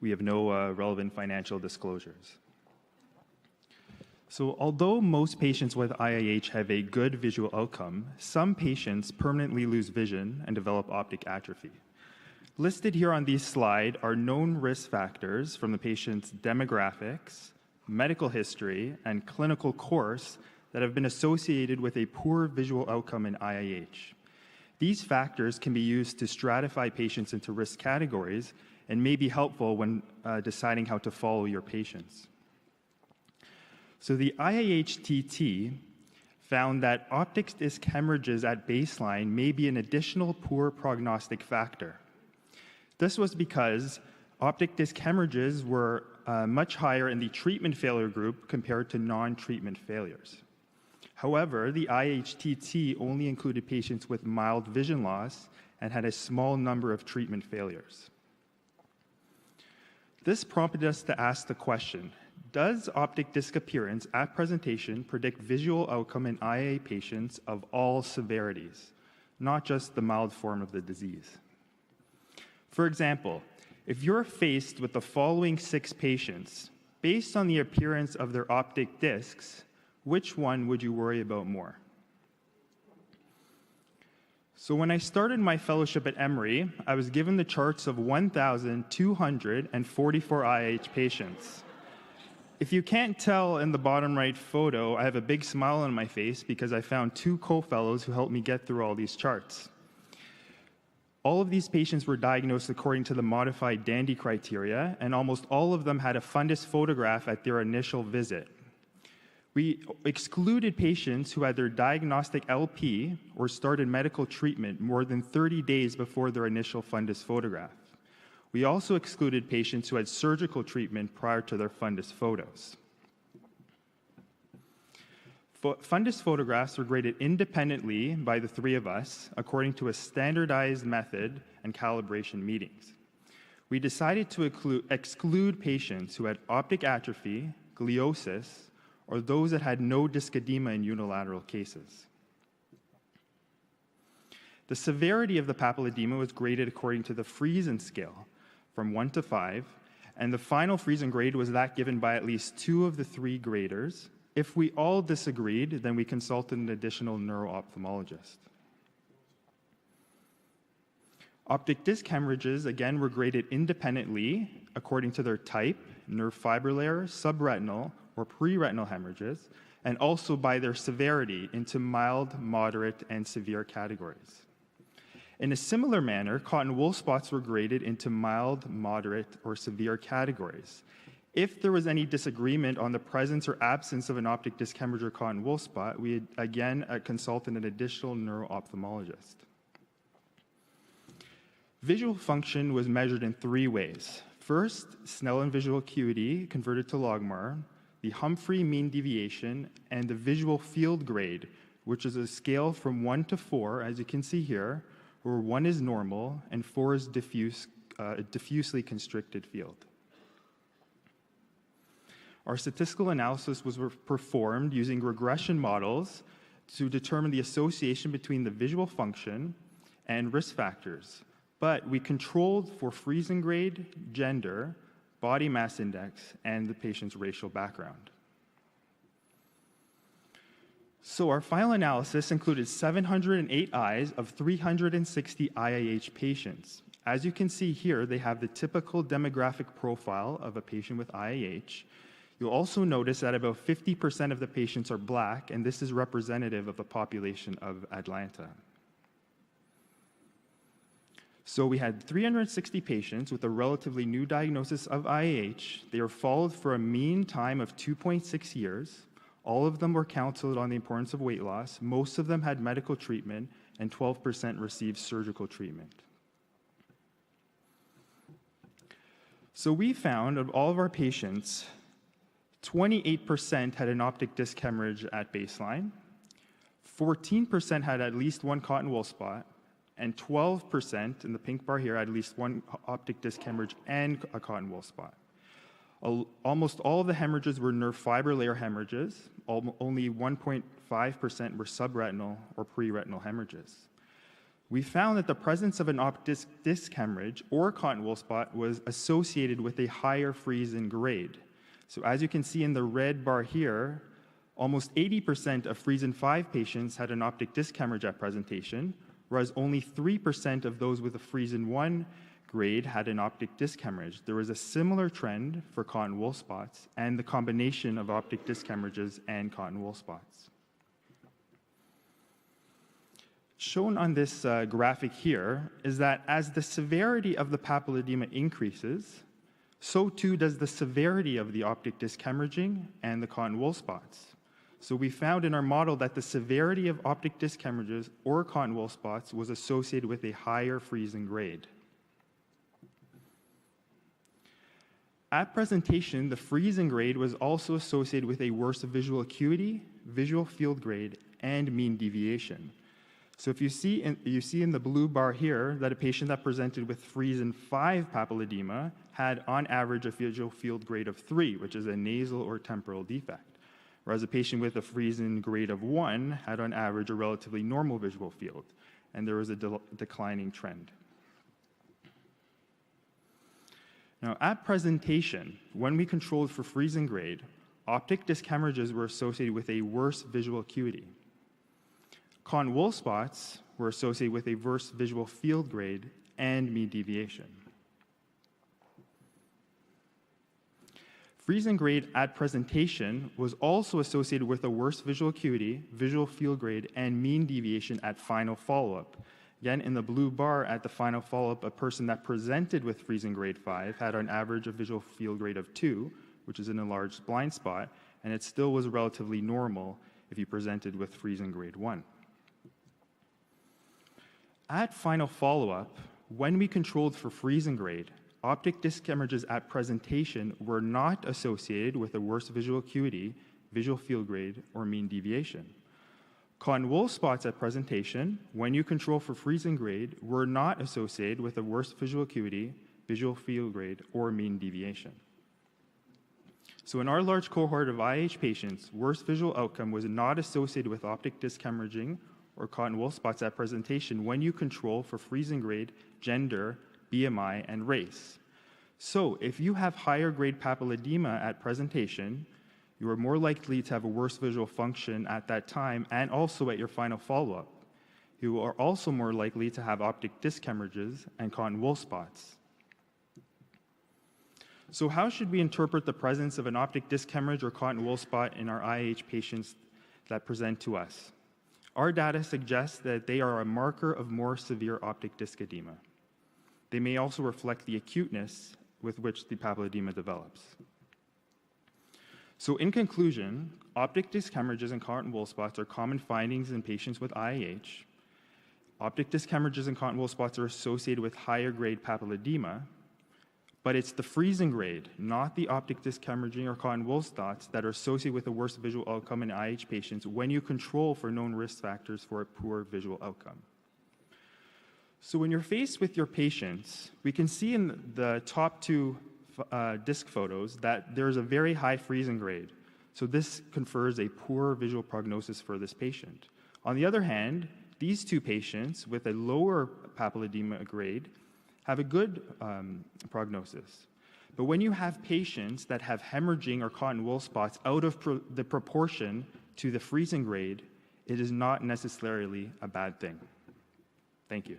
We have no relevant financial disclosures. So although most patients with IIH have a good visual outcome, some patients permanently lose vision and develop optic atrophy. Listed here on this slide are known risk factors from the patient's demographics, medical history, and clinical course that have been associated with a poor visual outcome in IIH. These factors can be used to stratify patients into risk categories and may be helpful when deciding how to follow your patients. So the IIH-TT found that optic disc hemorrhages at baseline may be an additional poor prognostic factor. This was because optic disc hemorrhages were much higher in the treatment failure group compared to non-treatment failures. However, the IIH-TT only included patients with mild vision loss and had a small number of treatment failures. This prompted us to ask the question, does optic disc appearance at presentation predict visual outcome in IIH patients of all severities, not just the mild form of the disease? For example, if you're faced with the following 6 patients, based on the appearance of their optic discs, which one would you worry about more? So when I started my fellowship at Emory, I was given the charts of 1,244 IIH patients. If you can't tell in the bottom right photo, I have a big smile on my face because I found 2 co-fellows who helped me get through all these charts. All of these patients were diagnosed according to the modified Dandy criteria, and almost all of them had a fundus photograph at their initial visit. We excluded patients who had their diagnostic LP or started medical treatment more than 30 days before their initial fundus photograph. We also excluded patients who had surgical treatment prior to their fundus photos. Fundus photographs were graded independently by the 3 of us according to a standardized method and calibration meetings. We decided to exclude patients who had optic atrophy, gliosis, or those that had no disc edema in unilateral cases. The severity of the papilledema was graded according to the Friesen scale from 1 to 5, and the final Friesen grade was that given by at least 2 of the 3 graders. If we all disagreed, then we consulted an additional neuro-ophthalmologist. Optic disc hemorrhages, again, were graded independently according to their type, nerve fiber layer, subretinal, or preretinal hemorrhages, and also by their severity into mild, moderate, and severe categories. In a similar manner, cotton wool spots were graded into mild, moderate, or severe categories. If there was any disagreement on the presence or absence of an optic disc hemorrhage or cotton wool spot, we again consulted an additional neuro-ophthalmologist. Visual function was measured in 3 ways. First, Snellen visual acuity converted to logMAR, the Humphrey mean deviation, and the visual field grade, which is a scale from 1 to 4, as you can see here, where 1 is normal and 4 is diffusely constricted field. Our statistical analysis was performed using regression models to determine the association between the visual function and risk factors. But we controlled for Friesen grade, gender, body mass index, and the patient's racial background. So our final analysis included 708 eyes of 360 IIH patients. As you can see here, they have the typical demographic profile of a patient with IIH. You'll also notice that about 50% of the patients are Black, and this is representative of the population of Atlanta. So we had 360 patients with a relatively new diagnosis of IIH. They were followed for a mean time of 2.6 years. All of them were counseled on the importance of weight loss. Most of them had medical treatment, and 12% received surgical treatment. So we found of all of our patients, 28% had an optic disc hemorrhage at baseline, 14% had at least 1 cotton wool spot, and 12% in the pink bar here had at least 1 optic disc hemorrhage and a cotton wool spot. Almost all of the hemorrhages were nerve fiber layer hemorrhages. Only 1.5% were subretinal or preretinal hemorrhages. we found that the presence of an optic disc hemorrhage or cotton wool spot was associated with a higher Friesen grade. So as you can see in the red bar here, almost 80% of Friesen 5 patients had an optic disc hemorrhage at presentation, whereas only 3% of those with a Friesen 1 grade had an optic disc hemorrhage. There was a similar trend for cotton wool spots and the combination of optic disc hemorrhages and cotton wool spots. Shown on this graphic here is that as the severity of the papilledema increases, so too does the severity of the optic disc hemorrhaging and the cotton wool spots. So we found in our model that the severity of optic disc hemorrhages or cotton wool spots was associated with a higher Friesen grade. At presentation, the Friesen grade was also associated with a worse visual acuity, visual field grade, and mean deviation. So if you see in the blue bar here that a patient that presented with Friesen 5 papilledema had on average a visual field grade of 3, which is a nasal or temporal defect, whereas a patient with a Friesen grade of 1 had on average a relatively normal visual field, and there was a declining trend. Now, at presentation, when we controlled for Friesen grade, optic disc hemorrhages were associated with a worse visual acuity. Cotton wool spots were associated with a worse visual field grade and mean deviation. Friesen grade at presentation was also associated with a worse visual acuity, visual field grade, and mean deviation at final follow-up. Again, in the blue bar at the final follow-up, a person that presented with Friesen grade 5 had an average of visual field grade of 2, which is an enlarged blind spot, and it still was relatively normal if you presented with Friesen grade 1. At final follow-up, when we controlled for Friesen grade, optic disc hemorrhages at presentation were not associated with a worse visual acuity, visual field grade, or mean deviation. Cotton wool spots at presentation, when you control for Friesen grade, were not associated with a worse visual acuity, visual field grade, or mean deviation. So in our large cohort of IIH patients, worse visual outcome was not associated with optic disc hemorrhaging or cotton wool spots at presentation when you control for Friesen grade, gender, BMI, and race. So if you have higher grade papilledema at presentation, you are more likely to have a worse visual function at that time and also at your final follow-up. You are also more likely to have optic disc hemorrhages and cotton wool spots. So how should we interpret the presence of an optic disc hemorrhage or cotton wool spot in our IIH patients that present to us? Our data suggests that they are a marker of more severe optic disc edema. They may also reflect the acuteness with which the papilledema develops. So in conclusion, optic disc hemorrhages and cotton wool spots are common findings in patients with IIH. Optic disc hemorrhages and cotton wool spots are associated with higher grade papilledema, but it's the Friesen grade, not the optic disc hemorrhaging or cotton wool spots, that are associated with a worse visual outcome in IIH patients when you control for known risk factors for a poor visual outcome. So when you're faced with your patients, we can see in the top two disc photos that there's a very high Friesen grade. So this confers a poor visual prognosis for this patient. On the other hand, these two patients with a lower papilledema grade have a good prognosis. But when you have patients that have hemorrhaging or cotton wool spots out of the proportion to the Friesen grade, it is not necessarily a bad thing. Thank you.